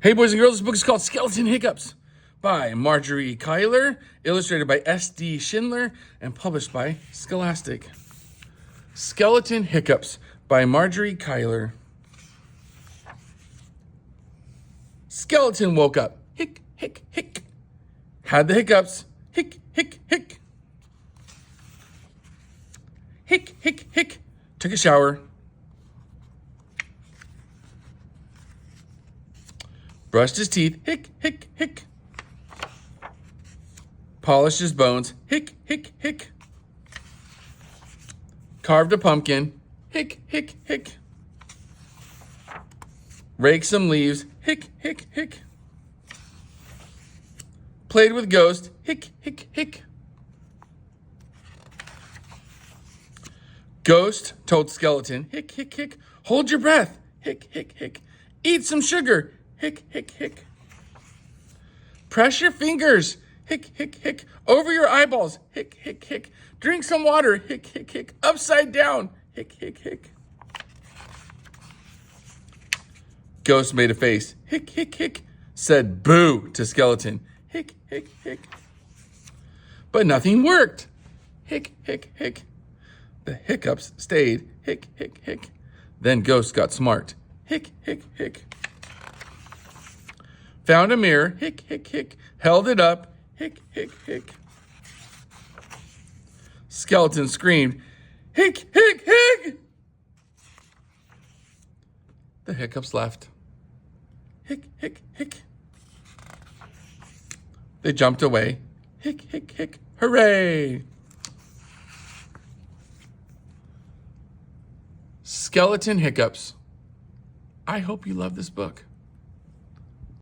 Hey, boys and girls, this book is called Skeleton Hiccups by Margery Cuyler, illustrated by S.D. Schindler, and published by Scholastic. Skeleton Hiccups by Margery Cuyler. Skeleton woke up. Hic, hic, hic. Had the hiccups. Hic, hic, hic. Hic, hic, hic. Took a shower. Brushed his teeth. Hic, hic, hic. Polished his bones. Hic, hic, hic. Carved a pumpkin. Hic, hic, hic. Raked some leaves. Hic, hic, hic. Played with ghost. Hic, hic, hic. Ghost told skeleton. Hic, hic, hic. Hold your breath. Hic, hic, hic. Eat some sugar. Hic, hic, hic. Press your fingers. Hic, hic, hic. Over your eyeballs. Hic, hic, hic. Drink some water. Hic, hic, hic. Upside down. Hic, hic, hic. Ghost made a face. Hic, hic, hic. Said boo to skeleton. Hic, hic, hic. But nothing worked. Hic, hic, hic. The hiccups stayed. Hic, hic, hic. Then Ghost got smart. Hic, hic, hic. Found a mirror. Hic, hic, hic. Held it up. Hic, hic, hic. Skeleton screamed. Hic, hic, hic. The hiccups left. Hic, hic, hic. They jumped away. Hic, hic, hic. Hooray! Skeleton Hiccups. I hope you love this book.